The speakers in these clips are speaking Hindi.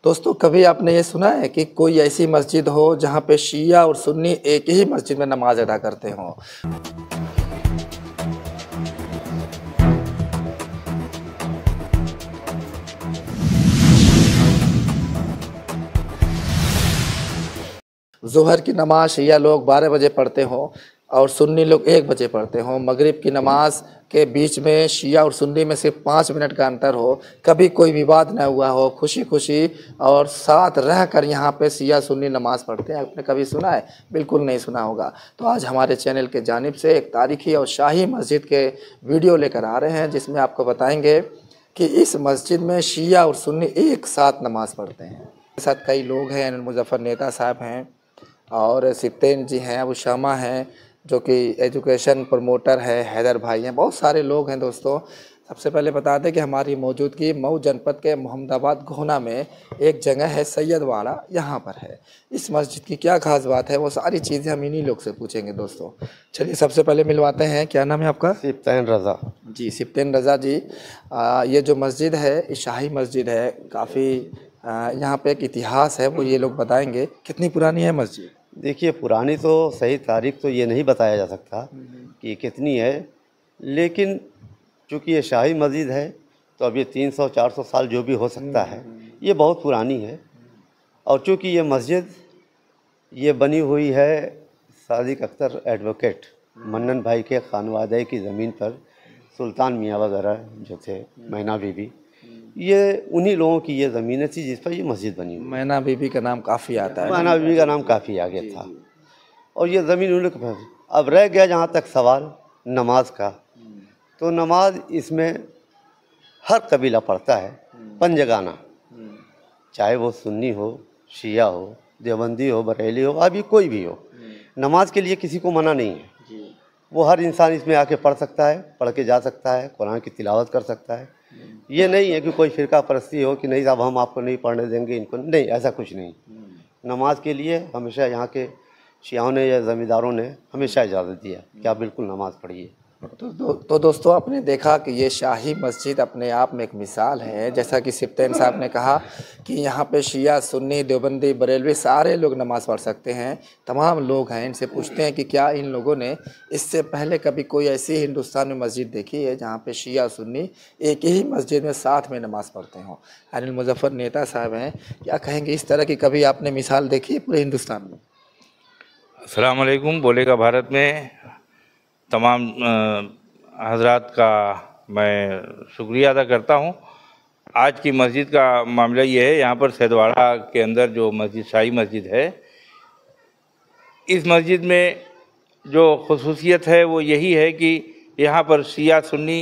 दोस्तों, कभी आपने ये सुना है कि कोई ऐसी मस्जिद हो जहाँ पे शिया और सुन्नी एक ही मस्जिद में नमाज अदा करते हों? ज़ोहर की नमाज शिया लोग 12 बजे पढ़ते हों और सुन्नी लोग 1 बजे पढ़ते हों। मगरिब की नमाज के बीच में शिया और सुन्नी में सिर्फ 5 मिनट का अंतर हो, कभी कोई विवाद न हुआ हो, खुशी खुशी और साथ रह कर यहाँ पे शिया सुन्नी नमाज पढ़ते हैं। आपने कभी सुना है? बिल्कुल नहीं सुना होगा। तो आज हमारे चैनल के जानिब से एक तारीखी और शाही मस्जिद के वीडियो लेकर आ रहे हैं, जिसमें आपको बताएंगे कि इस मस्जिद में शिया और सुन्नी एक साथ नमाज पढ़ते हैं। मेरे साथ कई लोग हैं, मुजफ्फर नेता साहब हैं और सिप्तेन जी हैं, अबू शामा हैं जो कि एजुकेशन प्रमोटर है, हैदर भाई हैं, बहुत सारे लोग हैं। दोस्तों, सबसे पहले बता दें कि हमारी मौजूदगी मऊ जनपद के मोहम्मदाबाद गोहना में एक जगह है सैयदवाड़ा, यहाँ पर है। इस मस्जिद की क्या खास बात है, वो सारी चीज़ें हम इन्हीं लोग से पूछेंगे। दोस्तों चलिए सबसे पहले मिलवाते हैं। क्या नाम है आपका? सिप्तेन रज़ा जी। सिप्तेन रज़ा जी, ये जो मस्जिद है, ये शाही मस्जिद है, काफ़ी यहाँ पे एक इतिहास है, वो ये लोग बताएंगे। कितनी पुरानी है मस्जिद? देखिए, पुरानी तो सही तारीख तो ये नहीं बताया जा सकता कि कितनी है, लेकिन चूँकि ये शाही मस्जिद है तो अब ये 300-400 साल जो भी हो सकता है, ये बहुत पुरानी है। और चूँकि ये मस्जिद ये बनी हुई है सादिक अख्तर एडवोकेट मन्नन भाई के खानवादे की ज़मीन पर, सुल्तान मियाँ वगैरह जो थे, मैना बीबी, ये उन्हीं लोगों की ये ज़मीनें थी जिस पर ये मस्जिद बनी हुई। मैना बीबी का नाम काफ़ी आता है। मैना बीबी का नाम काफ़ी आगे था और ये ज़मीन उन्हीं के पास। अब रह गया जहाँ तक सवाल नमाज का, तो नमाज इसमें हर कबीला पढ़ता है पंजगाना, चाहे वो सुन्नी हो, शिया हो, देवबंदी हो, बरेली हो, अभी कोई भी हो। नमाज के लिए किसी को मना नहीं है, वो हर इंसान इसमें आके पढ़ सकता है, पढ़ के जा सकता है, कुरान की तिलावत कर सकता है। ये नहीं है कि कोई फ़िरका परस्ती हो कि नहीं साहब हम आपको नहीं पढ़ने देंगे, इनको नहीं, ऐसा कुछ नहीं। नमाज के लिए हमेशा यहाँ के शियाओं ने या ज़मींदारों ने हमेशा इजाज़त दिया कि आप बिल्कुल नमाज़ पढ़िए। तो दोस्तों, आपने देखा कि ये शाही मस्जिद अपने आप में एक मिसाल है। जैसा कि सिप्तेन साहब ने कहा कि यहाँ पे शिया, सुन्नी, देवबंदी, बरेलवी सारे लोग नमाज़ पढ़ सकते हैं, तमाम लोग हैं। इनसे पूछते हैं कि क्या इन लोगों ने इससे पहले कभी कोई ऐसी हिंदुस्तान में मस्जिद देखी है जहाँ पे शिया सुन्नी एक ही मस्जिद में साथ में नमाज़ पढ़ते हों? अनिल मुजफ्फर नेता साहब हैं, क्या कहेंगे? इस तरह की कभी आपने मिसाल देखी है पूरे हिंदुस्तान में? अस्सलाम वालेकुम। बोलेगा भारत में तमाम हजरात का मैं शुक्रिया अदा करता हूँ। आज की मस्जिद का मामला ये है, यहाँ पर सैयदवाड़ा के अंदर जो मस्जिद शाही मस्जिद है, इस मस्जिद में जो खुसूसियत है वो यही है कि यहाँ पर शिया सुन्नी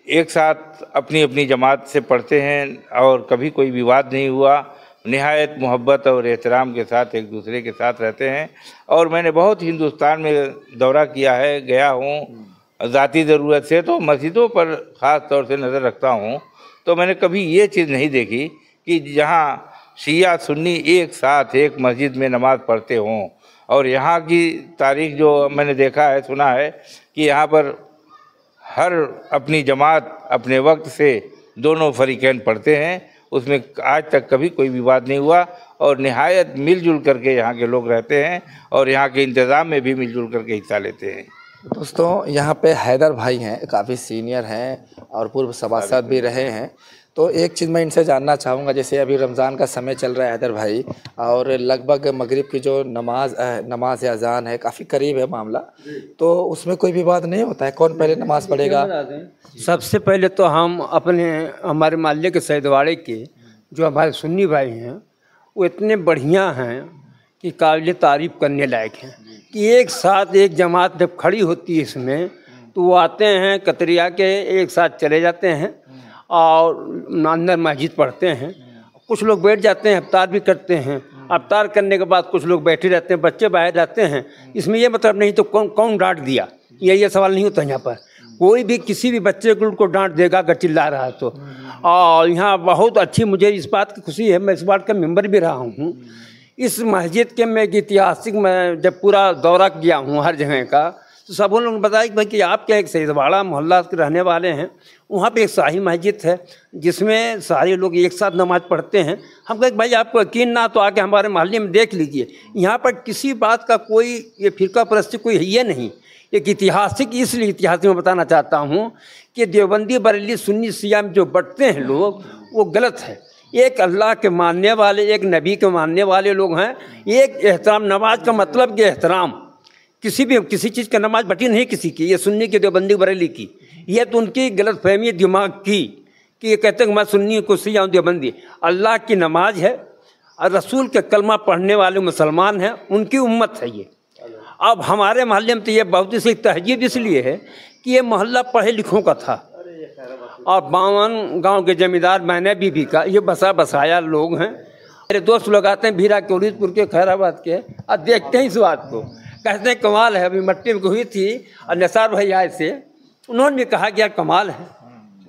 एक साथ अपनी अपनी जमात से पढ़ते हैं और कभी कोई विवाद नहीं हुआ। निहायत मोहब्बत और एहतराम के साथ एक दूसरे के साथ रहते हैं। और मैंने बहुत हिंदुस्तान में दौरा किया है, गया हूँ ज़ाती ज़रूरत से, तो मस्जिदों पर ख़ास तौर से नज़र रखता हूँ। तो मैंने कभी ये चीज़ नहीं देखी कि जहाँ शिया सुन्नी एक साथ एक मस्जिद में नमाज़ पढ़ते हों। और यहाँ की तारीख़ जो मैंने देखा है, सुना है कि यहाँ पर हर अपनी जमात अपने वक्त से दोनों फरीकैन पढ़ते हैं, उसमें आज तक कभी कोई विवाद नहीं हुआ और निहायत मिलजुल करके यहाँ के लोग रहते हैं और यहाँ के इंतज़ाम में भी मिलजुल करके हिस्सा लेते हैं। दोस्तों, यहाँ पे हैदर भाई हैं, काफ़ी सीनियर हैं और पूर्व सभासद भी रहे हैं। तो एक चीज़ मैं इनसे जानना चाहूँगा, जैसे अभी रमज़ान का समय चल रहा है हैदर भाई, और लगभग मगरिब की जो नमाज या अजान है, काफ़ी करीब है मामला, तो उसमें कोई विवाद नहीं होता है? कौन पहले नमाज़ पढ़ेगा? सबसे पहले तो हम हमारे मोहल्ले के सैयदवाड़े के जो हमारे सुन्नी भाई हैं, वो इतने बढ़िया हैं कि काबिल तारीफ़ करने लायक हैं कि एक साथ एक जमात जब खड़ी होती है इसमें, तो वो आते हैं कतरिया के, एक साथ चले जाते हैं और अंदर मस्जिद पढ़ते हैं। कुछ लोग बैठ जाते हैं, इफ्तार भी करते हैं। इफ्तार करने के बाद कुछ लोग बैठे रहते हैं, बच्चे बाहर जाते हैं। इसमें ये मतलब नहीं तो कौन डांट दिया, ये सवाल नहीं होता। यहाँ पर कोई भी किसी भी बच्चे को डांट देगा अगर चिल्ला रहा है तो। और यहाँ बहुत अच्छी मुझे इस बात की खुशी है, मैं इस बात का मेंबर भी रहा हूँ। इस मस्जिद के मैं ऐतिहासिक, मैं जब पूरा दौरा किया हूँ हर जगह का, तो सब उन लोगों ने बताया कि भाई कि आप क्या एक सैदवाड़ा मोहल्ला के रहने वाले हैं, वहाँ पे एक शाही मस्जिद है जिसमें सारे लोग एक साथ नमाज़ पढ़ते हैं। हम कहे भाई आपको यकीन ना तो आके हमारे मोहल्ले में देख लीजिए, यहाँ पर किसी बात का कोई ये फिरका परस्ती कोई है ये नहीं। एक ऐतिहासिक, इसलिए इतिहास में बताना चाहता हूँ कि देवबंदी बरेली सुन्नी शिया में जो बंटते हैं लोग, वो गलत है। एक अल्लाह के मानने वाले, एक नबी के मानने वाले लोग हैं। एक एहतराम, नमाज का मतलब कि एहतराम, किसी चीज़ का नमाज बटी नहीं किसी की, ये सुन्नी की देवबंदी बरेली की, ये तो उनकी गलत फहमी दिमाग की कि ये कहते हैं मैं सुन्नी को शिया हूँ देवबंदी। अल्लाह की नमाज है और रसूल के कलमा पढ़ने वाले मुसलमान हैं, उनकी उम्मत है ये। अब हमारे मोहल्ले में तो ये बहुत सी तहजीब इसलिए है कि ये मोहल्ला पढ़े लिखों का था और 52 गांव के जमींदार मैंने बीबी का ये बसाया लोग हैं। मेरे दोस्त लोग आते हैं भीरा के, उरीदपुर के, खैराबाद के, और देखते हैं इस बात को, कहते हैं कमाल है। अभी मट्टी में हुई थी और निसार भाई आए से, उन्होंने भी कहा कि यार कमाल है।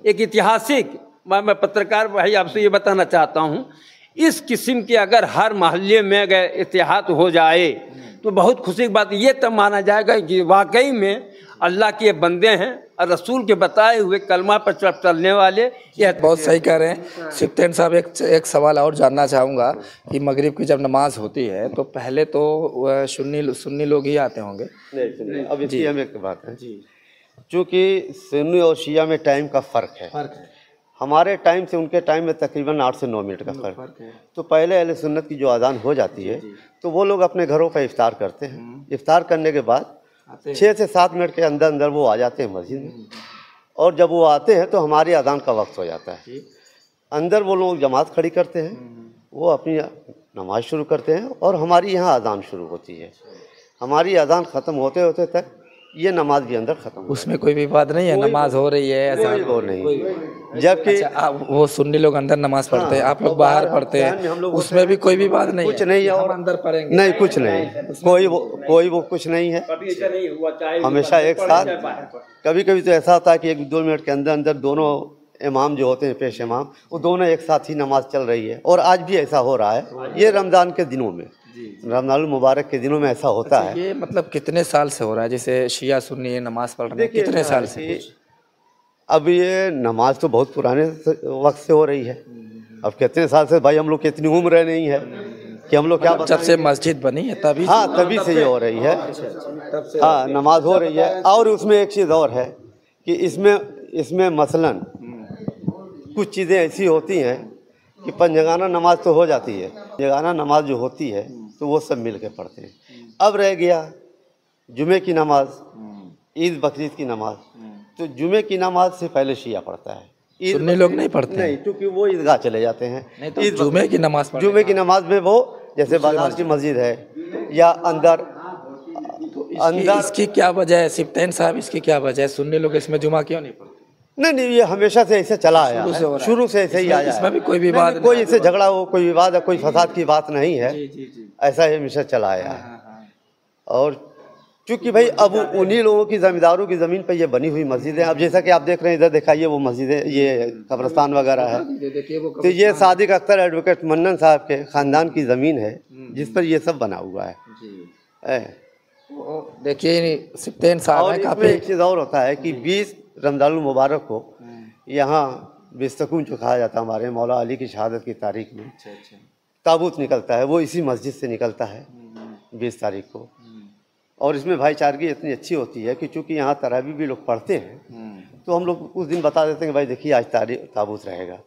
एक ऐतिहासिक, मैं पत्रकार भाई आपसे ये बताना चाहता हूँ, इस किस्म के अगर हर मोहल्ले में अगर इतिहाद हो जाए तो बहुत खुशी की बात ये तब माना जाएगा कि वाकई में अल्लाह के बंदे हैं और रसूल के बताए हुए कलमा पर चलने वाले। यह बहुत सही कह रहे हैं सिफ्तैन साहब। एक सवाल और जानना चाहूँगा कि मगरिब की जब नमाज होती है तो पहले तो सुन्नी लोग ही आते होंगे। नहीं, अब इसकी हम एक बात है जी, चूँकि सुन्नी और शिया में टाइम का फ़र्क है। हमारे टाइम से उनके टाइम में तकरीबन 8 से 9 मिनट का फ़र्क है। तो पहले अहले सुन्नत की जो अज़ान हो जाती है तो वो लोग अपने घरों पर इफ्तार करते हैं। इफ्तार करने के बाद 6 से 7 मिनट के अंदर अंदर वो आ जाते हैं मस्जिद में, और जब वो आते हैं तो हमारी अज़ान का वक्त हो जाता है। अंदर वो लोग जमात खड़ी करते हैं, वो अपनी नमाज शुरू करते हैं और हमारी यहाँ अज़ान शुरू होती है। हमारी अज़ान ख़त्म होते होते तक ये नमाज भी अंदर ख़त्म। उसमें कोई विवाद नहीं है, नमाज हो रही है ऐसा वो नहीं। जबकि वो सुन्नी लोग अंदर नमाज पढ़ते हैं, आप लोग बाहर पढ़ते हैं, उसमें भी कोई विवाद नहीं है? कुछ नहीं है, और अंदर पढ़ेंगे नहीं, कुछ नहीं, कोई वो कुछ नहीं है। हमेशा एक साथ। कभी कभी तो ऐसा होता है कि 1-2 मिनट के अंदर अंदर दोनों इमाम जो होते हैं, पेश इमाम, वो दोनों एक साथ ही नमाज चल रही है। और आज भी ऐसा हो रहा है। ये रमज़ान के दिनों में, रमज़ानुल मुबारक के दिनों में ऐसा होता है। ये मतलब कितने साल से हो रहा है? जैसे शिया सुन्नी नमाज पढ़ रहे हैं, कितने साल से? अब ये नमाज तो बहुत पुराने वक्त से हो रही है। अब कितने साल से भाई, हम लोग की इतनी उम्र नहीं है कि हम लोग क्या जब से मस्जिद बनी है तभी? हाँ, तभी से ये हो रही है। हाँ, नमाज हो रही है। और उसमें एक चीज़ और है कि इसमें मसलन कुछ चीज़ें ऐसी होती हैं कि पंजगाना नमाज तो हो जाती है, जगाना नमाज जो होती है तो वो सब मिल के पढ़ते हैं। अब रह गया जुमे की नमाज, ईद बकरीद की नमाज, तो जुमे की नमाज से पहले शिया पढ़ता है। सुन्नी लोग नहीं पढ़ते नहीं, क्योंकि वो ईदगाह चले जाते हैं। नहीं तो जुमे की नमाज में वो जैसे बाजार की मस्जिद है या अंदर इसकी क्या वजह है सिफ्तैन साहब? इसकी क्या वजह है? सुन्नी लोग इसमें जुमा क्यों नहीं पढ़ते? नहीं, ये हमेशा से ऐसे चला आया है, शुरू से ऐसे ही आया है। इसमें भी कोई विवाद नहीं, कोई इससे झगड़ा हो, कोई विवाद है, कोई फसाद की बात नहीं है। ऐसा ही हमेशा चला आया है। और चूँकि भाई अब उन्हीं लोगों की जमींदारों की ज़मीन पर ये बनी हुई मस्जिदें, अब जैसा कि आप देख रहे हैं, इधर दिखाइए वो मस्जिदें, ये कब्रिस्तान वगैरह है। तो ये सादिक अख्तर एडवोकेट मन्नन साहब के ख़ानदान की ज़मीन है जिस पर ये सब बना हुआ है। देखिए सिफ्तैन साहब और इसमें एक चीज़ और होता है कि 20 रमज़ानुल मुबारक को यहाँ बिस्तकून जो कहा जाता है, हमारे मौला अली की शहादत की तारीख में ताबूत निकलता है, वो इसी मस्जिद से निकलता है 20 तारीख को। और इसमें भाईचारगी इतनी अच्छी होती है कि चूँकि यहाँ तरावी भी लोग पढ़ते हैं तो हम लोग उस दिन बता देते हैं कि भाई देखिए आज ताबूत रहेगा,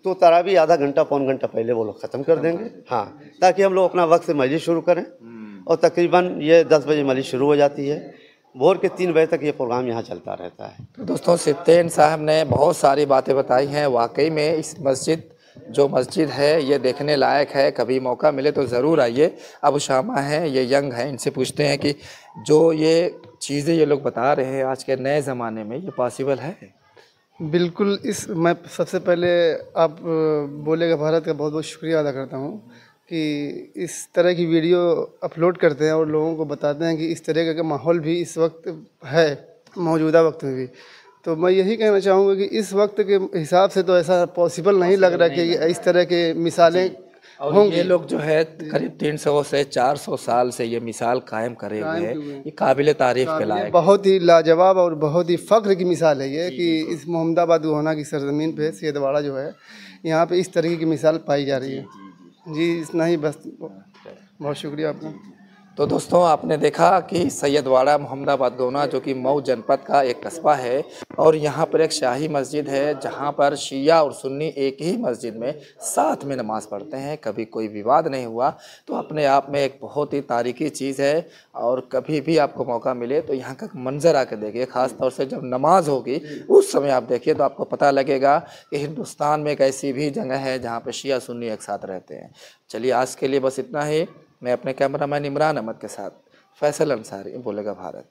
तो तरावी आधा घंटा पौन घंटा पहले वो लोग ख़त्म कर देंगे। हाँ, ताकि हम लोग अपना वक्त से मजलिस शुरू करें। और तकरीबन ये 10 बजे मजलिस शुरू हो जाती है, भोर के 3 बजे तक ये प्रोग्राम यहाँ चलता रहता है। तो दोस्तों सिफ्तैन साहब ने बहुत सारी बातें बताई हैं। वाकई में इस मस्जिद है ये देखने लायक है। कभी मौका मिले तो ज़रूर आइए। अब शामा है, ये यंग है, इनसे पूछते हैं कि जो ये चीज़ें ये लोग बता रहे हैं आज के नए ज़माने में ये पॉसिबल है? बिल्कुल। मैं सबसे पहले आप बोलेगा भारत का बहुत बहुत शुक्रिया अदा करता हूँ कि इस तरह की वीडियो अपलोड करते हैं और लोगों को बताते हैं कि इस तरह का माहौल भी इस वक्त है, मौजूदा वक्त में भी। तो मैं यही कहना चाहूँगा कि इस वक्त के हिसाब से तो ऐसा पॉसिबल नहीं लग रहा कि इस तरह के मिसालें और ये लोग जो है करीब 300 से 400 साल से ये मिसाल कायम करे हुए हैं, ये काबिल तारीफ के लायक। बहुत ही लाजवाब और बहुत ही फ़ख्र की मिसाल है ये कि इस मोहम्मदाबाद गोहना की सरजमीन पे सैयदवाड़ा जो है यहाँ पे इस तरीके की मिसाल पाई जा रही है। जी इतना ही बस, बहुत शुक्रिया आपका। तो दोस्तों आपने देखा कि सैयदवाड़ा मोहम्मदाबाद गोहना जो कि मऊ जनपद का एक कस्बा है और यहाँ पर एक शाही मस्जिद है जहाँ पर शिया और सुन्नी एक ही मस्जिद में साथ में नमाज़ पढ़ते हैं, कभी कोई विवाद नहीं हुआ। तो अपने आप में एक बहुत ही तारीखी चीज़ है और कभी भी आपको मौका मिले तो यहाँ का मंजर आके देखिए, ख़ास तौर से जब नमाज होगी उस समय आप देखिए तो आपको पता लगेगा कि हिंदुस्तान में एक ऐसी भी जगह है जहाँ पर शिया सुन्नी एक साथ रहते हैं। चलिए आज के लिए बस इतना ही। मैं अपने कैमरामैन इमरान अहमद के साथ फैसल अंसारी, बोलेगा भारत।